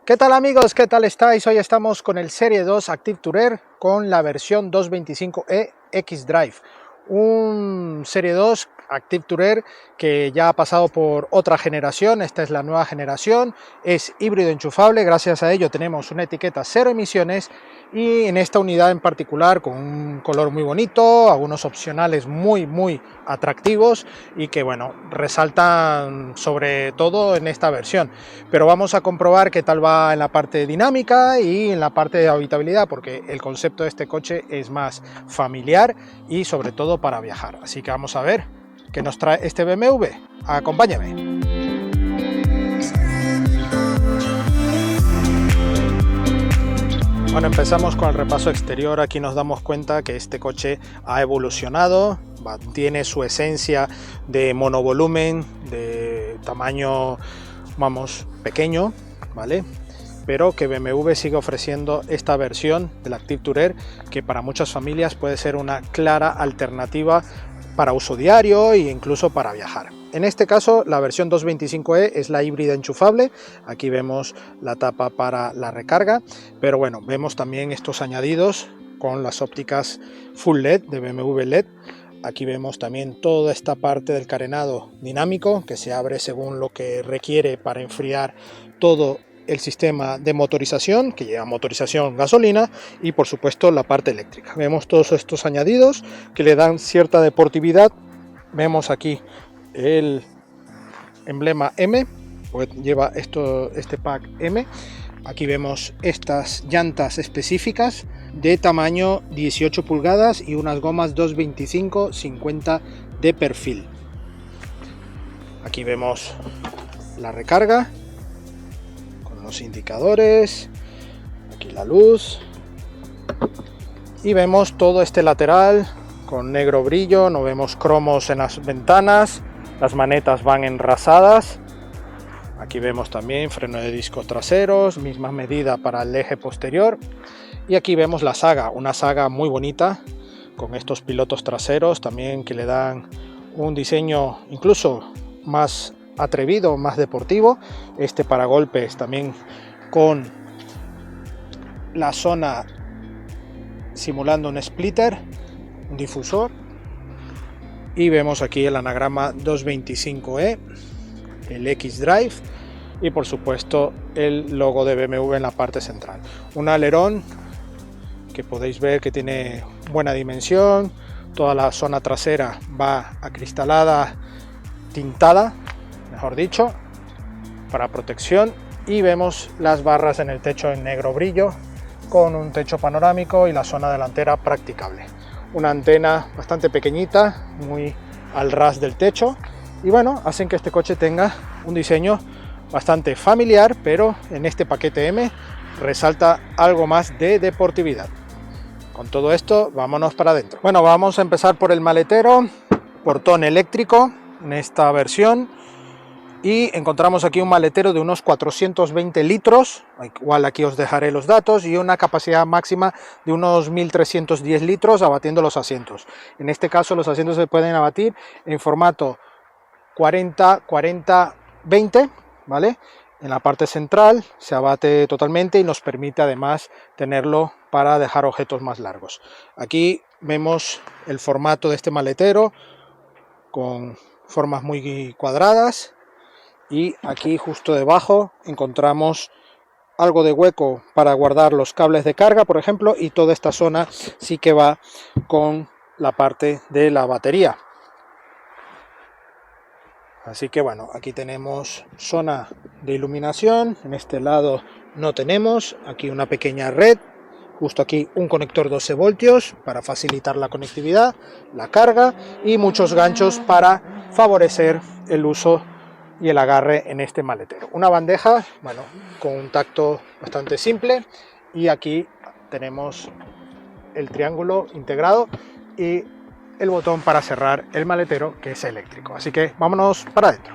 ¿Qué tal amigos? ¿Qué tal estáis? Hoy estamos con el Serie 2 Active Tourer con la versión 225e X-Drive. Un Serie 2 Active Tourer que ya ha pasado por otra generación, esta es la nueva generación, es híbrido enchufable, gracias a ello tenemos una etiqueta cero emisiones y en esta unidad en particular con un color muy bonito, algunos opcionales muy atractivos y que bueno, resaltan sobre todo en esta versión. Pero vamos a comprobar qué tal va en la parte dinámica y en la parte de habitabilidad, porque el concepto de este coche es más familiar y sobre todo para viajar. Así que vamos a ver qué nos trae este BMW. Acompáñame. Bueno, empezamos con el repaso exterior. Aquí nos damos cuenta que este coche ha evolucionado, tiene su esencia de monovolumen, de tamaño, vamos, pequeño, ¿vale? Pero que BMW sigue ofreciendo esta versión del Active Tourer que para muchas familias puede ser una clara alternativa para uso diario e incluso para viajar. En este caso la versión 225e es la híbrida enchufable, aquí vemos la tapa para la recarga, pero bueno, vemos también estos añadidos con las ópticas Full LED de BMW LED. Aquí vemos también toda esta parte del carenado dinámico que se abre según lo que requiere para enfriar todo el sistema de motorización, que lleva motorización gasolina, y por supuesto la parte eléctrica. Vemos todos estos añadidos que le dan cierta deportividad. Vemos aquí el emblema M, pues lleva este pack M. Aquí vemos estas llantas específicas de tamaño 18 pulgadas y unas gomas 225/50 de perfil. Aquí vemos la recarga con los indicadores, aquí la luz, y vemos todo este lateral con negro brillo, no vemos cromos en las ventanas, las manetas van enrasadas. Aquí vemos también freno de discos traseros, misma medida para el eje posterior. Y aquí vemos la saga, una saga muy bonita, con estos pilotos traseros también que le dan un diseño incluso más atrevido, más deportivo. Este paragolpes también con la zona simulando un splitter, un difusor. Y vemos aquí el anagrama 225e, el X-Drive, y por supuesto el logo de BMW en la parte central. Un alerón que podéis ver que tiene buena dimensión, toda la zona trasera va acristalada, tintada, mejor dicho, para protección, y vemos las barras en el techo en negro brillo, con un techo panorámico y la zona delantera practicable. Una antena bastante pequeñita, muy al ras del techo, y bueno, hacen que este coche tenga un diseño bastante familiar, pero en este paquete M resalta algo más de deportividad. Con todo esto, vámonos para adentro. Bueno, vamos a empezar por el maletero, portón eléctrico en esta versión, y encontramos aquí un maletero de unos 420 litros, igual aquí os dejaré los datos, y una capacidad máxima de unos 1310 litros abatiendo los asientos. En este caso los asientos se pueden abatir en formato 40-40-20, ¿vale? En la parte central se abate totalmente y nos permite además tenerlo para dejar objetos más largos. Aquí vemos el formato de este maletero con formas muy cuadradas, y aquí justo debajo encontramos algo de hueco para guardar los cables de carga, por ejemplo, y toda esta zona sí que va con la parte de la batería. Así que bueno, aquí tenemos zona de iluminación, en este lado no tenemos, aquí una pequeña red, justo aquí un conector 12 voltios para facilitar la conectividad, la carga, y muchos ganchos para favorecer el uso y el agarre en este maletero. Una bandeja, bueno, con un tacto bastante simple, y aquí tenemos el triángulo integrado y el botón para cerrar el maletero, que es eléctrico. Así que vámonos para adentro.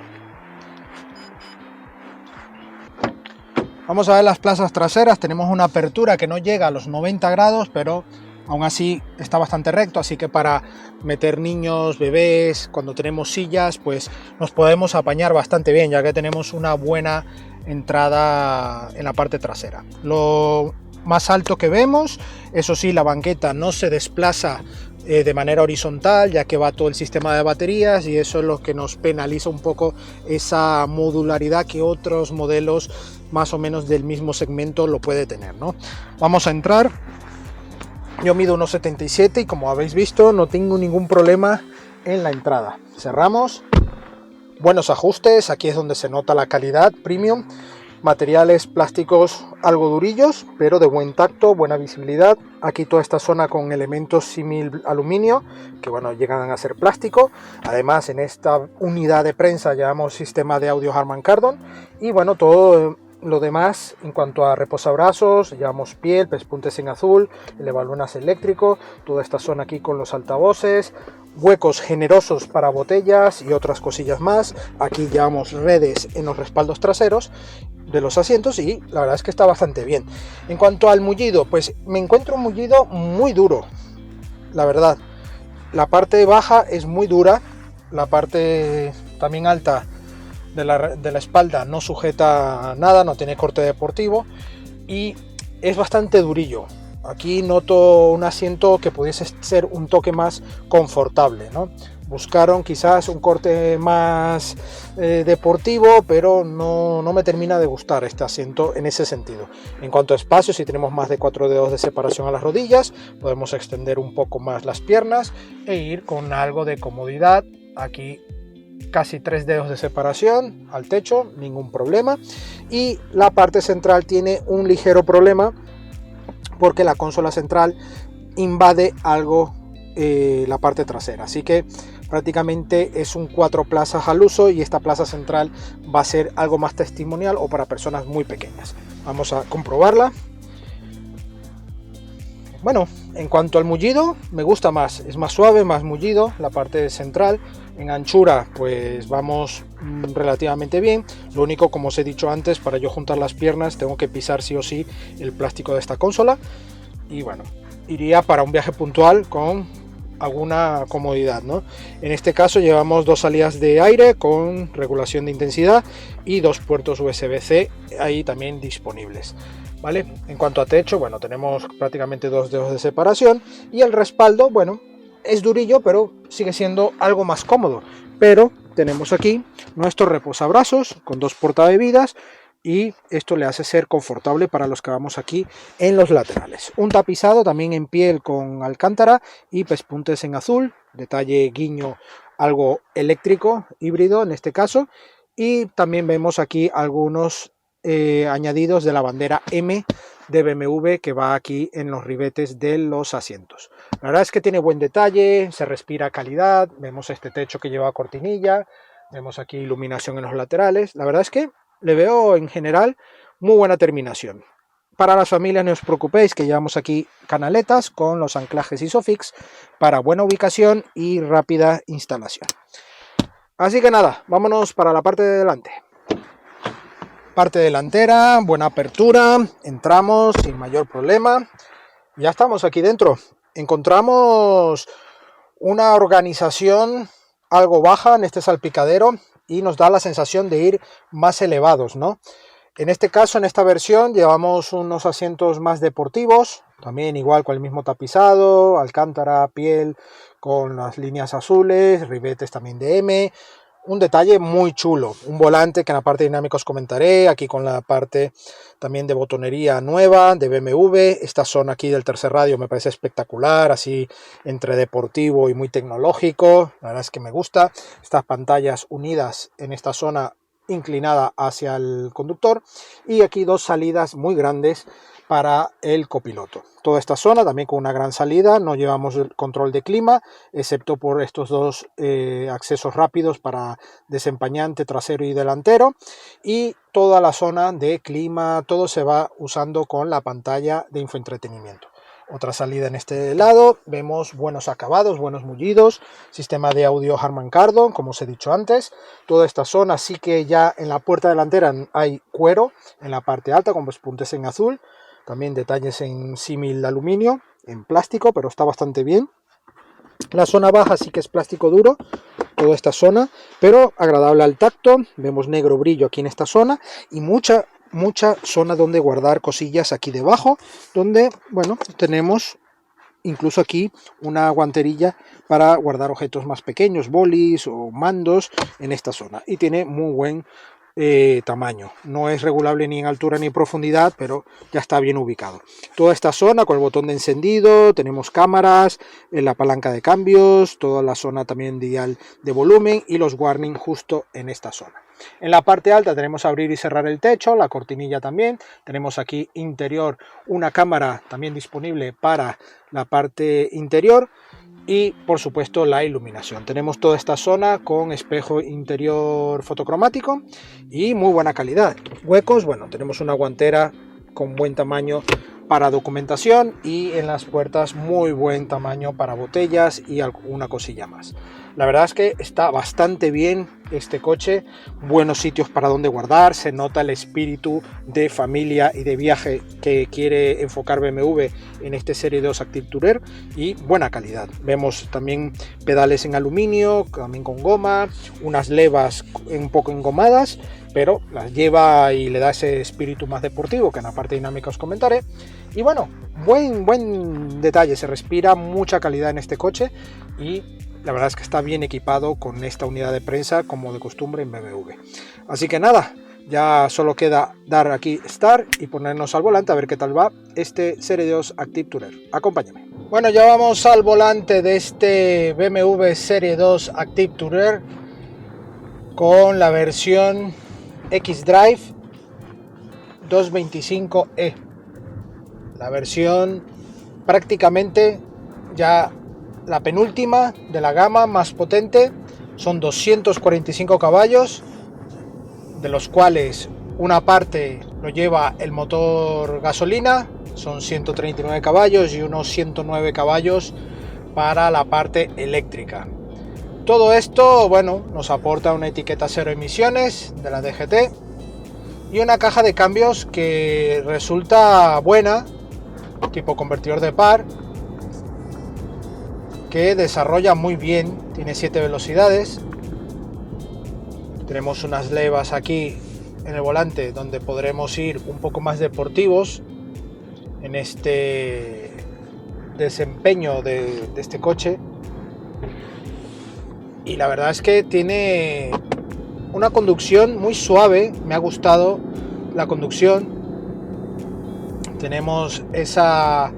Vamos a ver las plazas traseras. Tenemos una apertura que no llega a los 90 grados, pero aún así está bastante recto, así que para meter niños, bebés, cuando tenemos sillas, pues nos podemos apañar bastante bien, ya que tenemos una buena entrada en la parte trasera. Lo más alto que vemos, eso sí, la banqueta no se desplaza de manera horizontal, ya que va todo el sistema de baterías, y eso es lo que nos penaliza un poco esa modularidad que otros modelos más o menos del mismo segmento lo puede tener, ¿no? Vamos a entrar. Yo mido 1,77 y como habéis visto no tengo ningún problema en la entrada. Cerramos. Buenos ajustes, aquí es donde se nota la calidad premium. Materiales plásticos algo durillos, pero de buen tacto, buena visibilidad. Aquí toda esta zona con elementos símil aluminio, que bueno, llegan a ser plástico. Además, en esta unidad de prensa llevamos sistema de audio Harman Kardon. Y bueno, todo lo demás en cuanto a reposabrazos, llevamos piel, pespuntes en azul, elevalunas eléctrico, toda esta zona aquí con los altavoces, huecos generosos para botellas y otras cosillas más. Aquí llevamos redes en los respaldos traseros de los asientos y la verdad es que está bastante bien. En cuanto al mullido, pues me encuentro un mullido muy duro, la verdad. La parte baja es muy dura, la parte también alta de la espalda no sujeta nada, no tiene corte deportivo y es bastante durillo. Aquí noto un asiento que pudiese ser un toque más confortable, ¿no? Buscaron quizás un corte más deportivo, pero no me termina de gustar este asiento en ese sentido. En cuanto a espacio, si tenemos más de 4 dedos de separación a las rodillas, podemos extender un poco más las piernas e ir con algo de comodidad. Aquí casi 3 dedos de separación al techo, ningún problema. Y la parte central tiene un ligero problema porque la consola central invade algo la parte trasera, así que prácticamente es un 4 plazas al uso y esta plaza central va a ser algo más testimonial o para personas muy pequeñas. Vamos a comprobarla. Bueno, en cuanto al mullido, me gusta más, es más suave, más mullido la parte central. En anchura pues vamos relativamente bien. Lo único, como os he dicho antes, para yo juntar las piernas tengo que pisar sí o sí el plástico de esta consola. Y bueno, iría para un viaje puntual con alguna comodidad, ¿no? En este caso llevamos 2 salidas de aire con regulación de intensidad y 2 puertos USB-C ahí también disponibles, ¿vale? En cuanto a techo, bueno, tenemos prácticamente 2 dedos de separación y el respaldo, bueno, es durillo, pero sigue siendo algo más cómodo. Pero tenemos aquí nuestro reposabrazos con 2 portabebidas y esto le hace ser confortable para los que vamos aquí en los laterales. Un tapizado también en piel con alcántara y pespuntes en azul, detalle guiño algo eléctrico, híbrido en este caso. Y también vemos aquí algunos añadidos de la bandera M de BMW que va aquí en los ribetes de los asientos. La verdad es que tiene buen detalle, se respira calidad, vemos este techo que lleva cortinilla, vemos aquí iluminación en los laterales. La verdad es que le veo en general muy buena terminación. Para las familias no os preocupéis que llevamos aquí canaletas con los anclajes Isofix para buena ubicación y rápida instalación. Así que nada, vámonos para la parte de delante. Parte delantera, buena apertura, entramos sin mayor problema. Ya estamos aquí dentro. Encontramos una organización algo baja en este salpicadero y nos da la sensación de ir más elevados, ¿no? En este caso, en esta versión, llevamos unos asientos más deportivos, también igual con el mismo tapizado, alcántara, piel, con las líneas azules, ribetes también de M. Un detalle muy chulo, un volante que en la parte dinámica os comentaré, aquí con la parte también de botonería nueva de BMW, esta zona aquí del tercer radio me parece espectacular, así entre deportivo y muy tecnológico, la verdad es que me gusta, estas pantallas unidas en esta zona inclinada hacia el conductor y aquí 2 salidas muy grandes para el copiloto. Toda esta zona también con una gran salida, no llevamos el control de clima, excepto por estos 2 accesos rápidos para desempañante trasero y delantero, y toda la zona de clima, todo se va usando con la pantalla de infoentretenimiento. Otra salida en este lado, vemos buenos acabados, buenos mullidos, sistema de audio Harman Kardon, como os he dicho antes. Toda esta zona sí que ya en la puerta delantera hay cuero, en la parte alta con pespuntes en azul, también detalles en símil aluminio, en plástico, pero está bastante bien. La zona baja sí que es plástico duro, toda esta zona, pero agradable al tacto. Vemos negro brillo aquí en esta zona y mucha zona donde guardar cosillas aquí debajo, donde, bueno, tenemos incluso aquí una guanterilla para guardar objetos más pequeños, bolis o mandos en esta zona, y tiene muy buen tamaño. No es regulable ni en altura ni en profundidad, pero ya está bien ubicado. Toda esta zona con el botón de encendido, tenemos cámaras, la palanca de cambios, toda la zona también dial de volumen y los warning justo en esta zona. En la parte alta tenemos abrir y cerrar el techo, la cortinilla también. Tenemos aquí interior una cámara también disponible para la parte interior y por supuesto la iluminación. Tenemos toda esta zona con espejo interior fotocromático y muy buena calidad. Huecos, bueno, tenemos una guantera con buen tamaño para documentación y en las puertas muy buen tamaño para botellas y alguna cosilla más. La verdad es que está bastante bien este coche, buenos sitios para donde guardar, se nota el espíritu de familia y de viaje que quiere enfocar BMW en este Serie 2 Active Tourer y buena calidad. Vemos también pedales en aluminio, también con goma, unas levas un poco engomadas, pero las lleva y le da ese espíritu más deportivo que en la parte dinámica os comentaré. Y bueno, buen detalle, se respira mucha calidad en este coche y la verdad es que está bien equipado con esta unidad de prensa como de costumbre en BMW. Así que nada, ya solo queda dar aquí Start y ponernos al volante a ver qué tal va este Serie 2 Active Tourer. Acompáñame. Bueno, ya vamos al volante de este BMW Serie 2 Active Tourer con la versión X-Drive 225e. La versión prácticamente ya la penúltima de la gama más potente. Son 245 caballos, de los cuales una parte lo lleva el motor gasolina, son 139 caballos y unos 109 caballos para la parte eléctrica. Todo esto, bueno, nos aporta una etiqueta cero emisiones de la DGT y una caja de cambios que resulta buena, tipo convertidor de par, que desarrolla muy bien, tiene 7 velocidades. Tenemos unas levas aquí en el volante donde podremos ir un poco más deportivos en este desempeño de este coche. Y la verdad es que tiene una conducción muy suave, me ha gustado la conducción. Tenemos esa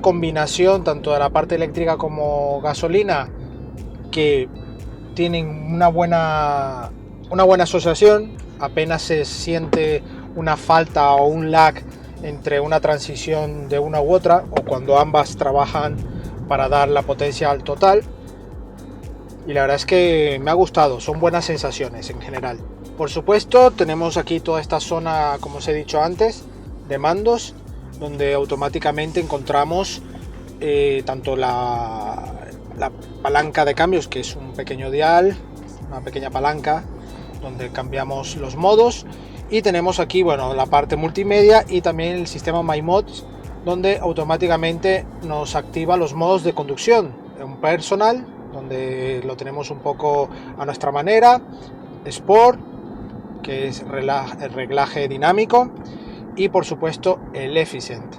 combinación tanto de la parte eléctrica como gasolina que tienen una buena asociación, apenas se siente una falta o un lag entre una transición de una u otra o cuando ambas trabajan para dar la potencia al total, y la verdad es que me ha gustado, son buenas sensaciones en general. Por supuesto tenemos aquí toda esta zona, como os he dicho antes, de mandos, donde automáticamente encontramos tanto la palanca de cambios, que es un pequeño dial, una pequeña palanca donde cambiamos los modos, y tenemos aquí, bueno, la parte multimedia y también el sistema MyMods, donde automáticamente nos activa los modos de conducción, un personal, donde lo tenemos un poco a nuestra manera, Sport, que es el reglaje dinámico, y por supuesto el Efficient.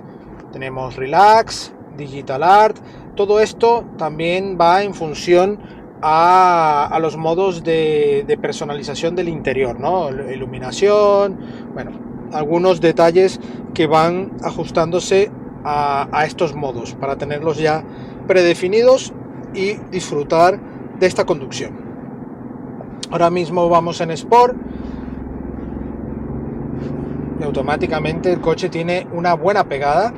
Tenemos Relax, Digital Art, todo esto también va en función a los modos de personalización del interior, ¿no? Iluminación, bueno, algunos detalles que van ajustándose a estos modos para tenerlos ya predefinidos y disfrutar de esta conducción. Ahora mismo vamos en Sport y automáticamente el coche tiene una buena pegada.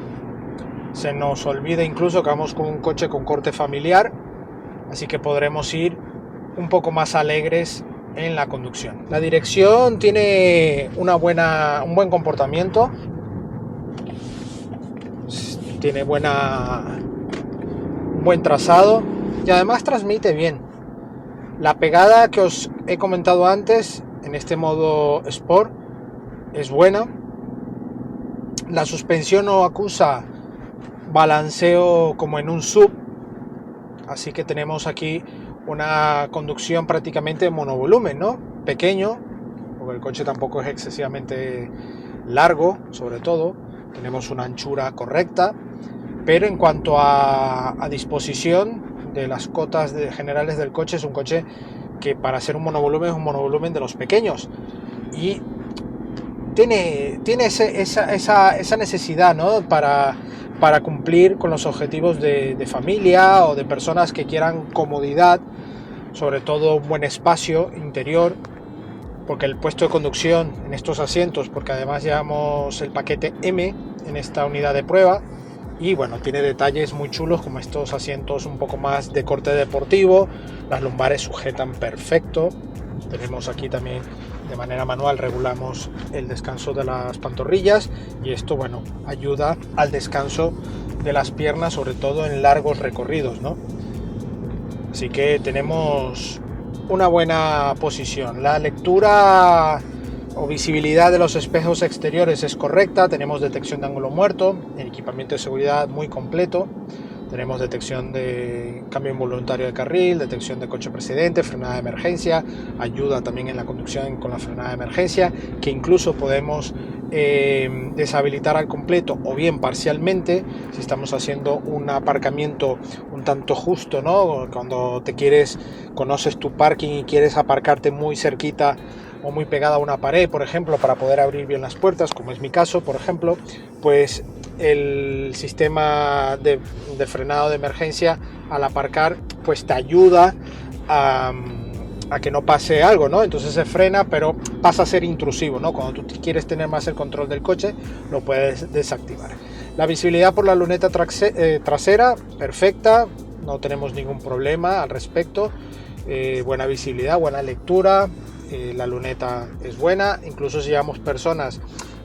Se nos olvida incluso que vamos con un coche con corte familiar, así que podremos ir un poco más alegres en la conducción. La dirección tiene un buen comportamiento, tiene un buen trazado y además transmite bien. La pegada que os he comentado antes en este modo Sport es buena. La suspensión no acusa balanceo como en un sub, así que tenemos aquí una conducción prácticamente monovolumen, ¿no? Pequeño, porque el coche tampoco es excesivamente largo, sobre todo, tenemos una anchura correcta, pero en cuanto a disposición de las cotas generales del coche, es un coche que para ser un monovolumen es un monovolumen de los pequeños, y tiene esa necesidad, ¿no? Para cumplir con los objetivos de familia o de personas que quieran comodidad, sobre todo un buen espacio interior, porque el puesto de conducción en estos asientos, porque además llevamos el paquete M en esta unidad de prueba, y bueno, tiene detalles muy chulos como estos asientos un poco más de corte deportivo, las lumbares sujetan perfecto, tenemos aquí también de manera manual, regulamos el descanso de las pantorrillas, y esto, bueno, ayuda al descanso de las piernas, sobre todo en largos recorridos, ¿no? Así que tenemos una buena posición. La lectura o visibilidad de los espejos exteriores es correcta, tenemos detección de ángulo muerto, el equipamiento de seguridad muy completo, tenemos detección de cambio involuntario de carril, detección de coche precedente, frenada de emergencia, ayuda también en la conducción con la frenada de emergencia, que incluso podemos deshabilitar al completo o bien parcialmente si estamos haciendo un aparcamiento un tanto justo, ¿no? Cuando conoces tu parking y quieres aparcarte muy cerquita o muy pegada a una pared, por ejemplo, para poder abrir bien las puertas, como es mi caso, por ejemplo, pues el sistema de frenado de emergencia al aparcar pues te ayuda a que no pase algo, ¿no? Entonces se frena, pero pasa a ser intrusivo, ¿no? Cuando tú quieres tener más el control del coche, lo puedes desactivar. La visibilidad por la luneta trasera, perfecta, no tenemos ningún problema al respecto. Buena visibilidad, buena lectura, la luneta es buena, incluso si llevamos personas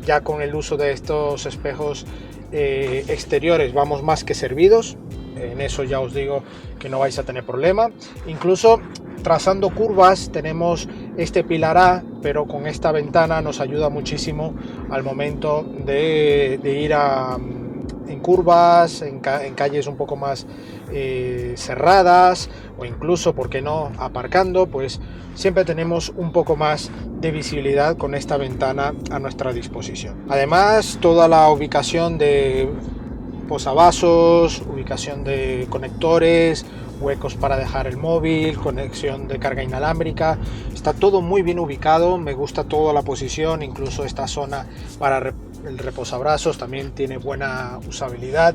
ya con el uso de estos espejos exteriores vamos más que servidos, en eso ya os digo que no vais a tener problema. Incluso trazando curvas tenemos este pilar A, pero con esta ventana nos ayuda muchísimo al momento de ir en curvas, en calles un poco más cerradas, o incluso, ¿por qué no?, aparcando, pues siempre tenemos un poco más de visibilidad con esta ventana a nuestra disposición. Además, toda la ubicación de posavasos, ubicación de conectores, huecos para dejar el móvil, conexión de carga inalámbrica, está todo muy bien ubicado, me gusta toda la posición, incluso esta zona para el reposabrazos también tiene buena usabilidad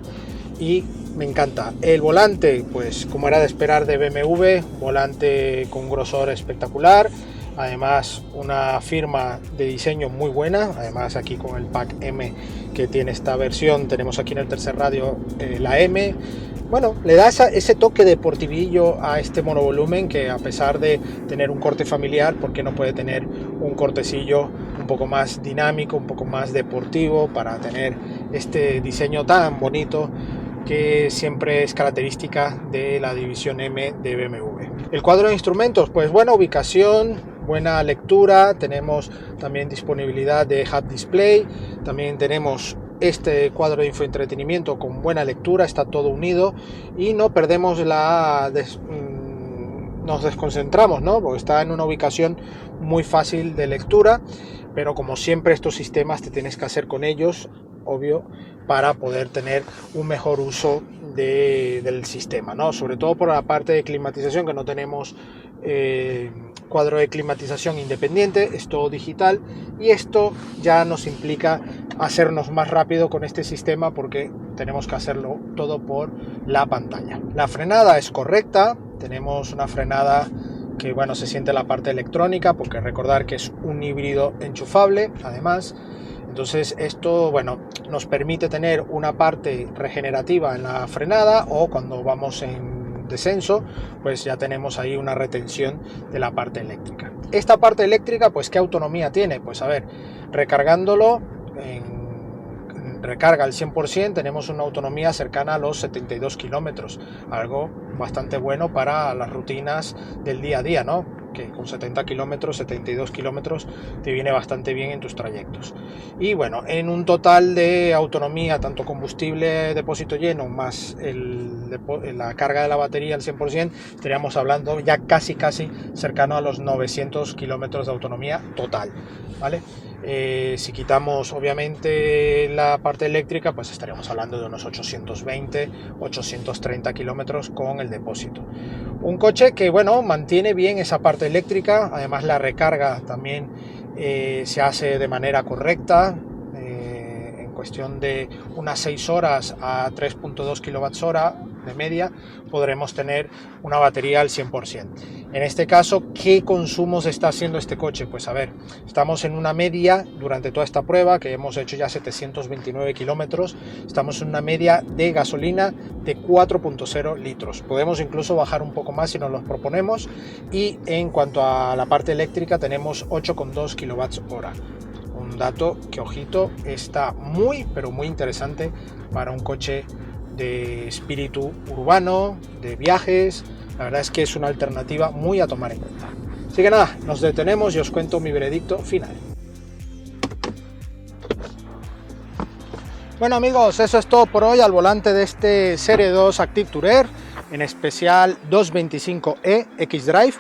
y me encanta. El volante, pues como era de esperar de BMW, volante con grosor espectacular, además una firma de diseño muy buena, además aquí con el pack M que tiene esta versión, tenemos aquí en el tercer radio la M. Bueno, le da ese toque deportivillo a este monovolumen que, a pesar de tener un corte familiar, ¿por qué no puede tener un cortecillo un poco más dinámico, un poco más deportivo, para tener este diseño tan bonito que siempre es característica de la división M de BMW? El cuadro de instrumentos, pues buena ubicación, buena lectura, tenemos también disponibilidad de Head Display, también tenemos este cuadro de infoentretenimiento con buena lectura, está todo unido y no perdemos nos desconcentramos, ¿no? Porque está en una ubicación muy fácil de lectura, pero como siempre estos sistemas te tienes que hacer con ellos, obvio, para poder tener un mejor uso del sistema, ¿no? Sobre todo por la parte de climatización, que no tenemos cuadro de climatización independiente, es todo digital, y esto ya nos implica hacernos más rápido con este sistema porque tenemos que hacerlo todo por la pantalla. La frenada es correcta, tenemos una frenada que, bueno, se siente la parte electrónica, porque recordar que es un híbrido enchufable además. Entonces esto, bueno, nos permite tener una parte regenerativa en la frenada, o cuando vamos en descenso, pues ya tenemos ahí una retención de la parte eléctrica. Esta parte eléctrica, pues ¿qué autonomía tiene? Pues a ver, recargándolo en recarga al 100% tenemos una autonomía cercana a los 72 kilómetros, algo bastante bueno para las rutinas del día a día, ¿no? que con 70 kilómetros, 72 kilómetros te viene bastante bien en tus trayectos. Y bueno, en un total de autonomía, tanto combustible depósito lleno más la carga de la batería al 100%, estaríamos hablando ya casi cercano a los 900 kilómetros de autonomía total, ¿vale? Si quitamos obviamente la parte eléctrica, pues estaríamos hablando de unos 820, 830 kilómetros con el depósito. Un coche que, bueno, mantiene bien esa parte eléctrica, además la recarga también se hace de manera correcta, en cuestión de unas 6 horas a 3.2 kWh de media podremos tener una batería al 100%. En este caso, ¿qué consumos está haciendo este coche? Pues a ver, estamos en una media durante toda esta prueba, que hemos hecho ya 729 kilómetros, estamos en una media de gasolina de 4.0 litros. Podemos incluso bajar un poco más si nos lo proponemos, y en cuanto a la parte eléctrica tenemos 8,2 kWh. Un dato que, ojito, está muy pero muy interesante para un coche de espíritu urbano, de viajes. La verdad es que es una alternativa muy a tomar en cuenta. Así que nada, nos detenemos y os cuento mi veredicto final. Bueno amigos, eso es todo por hoy al volante de este Serie 2 Active Tourer, en especial 225e X-Drive,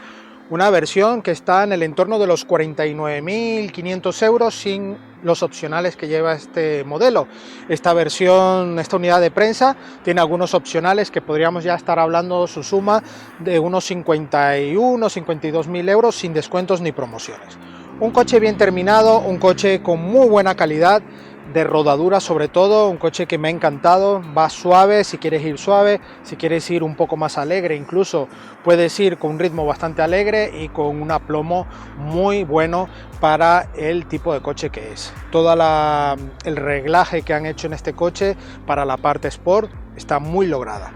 una versión que está en el entorno de los 49.500 euros sin los opcionales que lleva este modelo. Esta versión, esta unidad de prensa, tiene algunos opcionales que podríamos ya estar hablando su suma de unos 52.000 euros sin descuentos ni promociones. Un coche bien terminado, un coche con muy buena calidad de rodadura, sobre todo un coche que me ha encantado. Va suave si quieres ir suave, si quieres ir un poco más alegre incluso puedes ir con un ritmo bastante alegre y con un aplomo muy bueno para el tipo de coche que es. Todo el reglaje que han hecho en este coche para la parte Sport está muy lograda.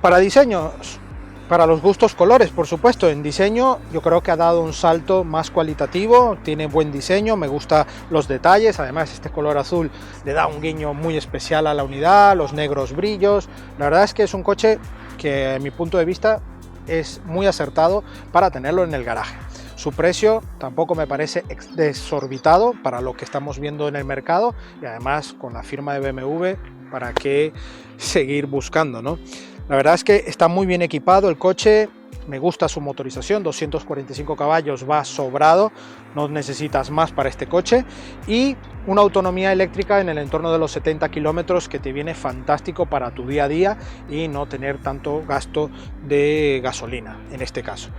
Para diseños, para los gustos colores, por supuesto, en diseño yo creo que ha dado un salto más cualitativo, tiene buen diseño, me gustan los detalles, además este color azul le da un guiño muy especial a la unidad, los negros brillos. La verdad es que es un coche que, a mi punto de vista, es muy acertado para tenerlo en el garaje. Su precio tampoco me parece desorbitado para lo que estamos viendo en el mercado, y además con la firma de BMW, ¿para qué seguir buscando, no? La verdad es que está muy bien equipado el coche, me gusta su motorización, 245 caballos va sobrado, no necesitas más para este coche, y una autonomía eléctrica en el entorno de los 70 kilómetros que te viene fantástico para tu día a día y no tener tanto gasto de gasolina en este caso.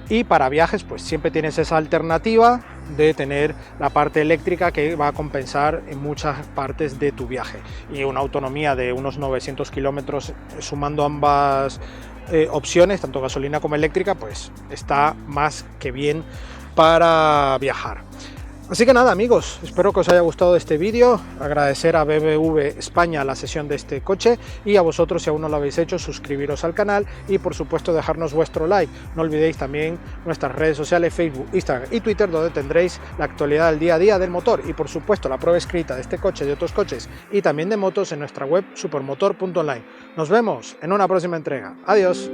Y para viajes pues siempre tienes esa alternativa de tener la parte eléctrica que va a compensar en muchas partes de tu viaje, y una autonomía de unos 900 kilómetros sumando ambas opciones, tanto gasolina como eléctrica, pues está más que bien para viajar. Así que nada amigos, espero que os haya gustado este vídeo, agradecer a BMW España la cesión de este coche, y a vosotros, si aún no lo habéis hecho, suscribiros al canal y por supuesto dejarnos vuestro like. No olvidéis también nuestras redes sociales, Facebook, Instagram y Twitter, donde tendréis la actualidad del día a día del motor y por supuesto la prueba escrita de este coche y de otros coches y también de motos en nuestra web supermotor.online. Nos vemos en una próxima entrega. Adiós.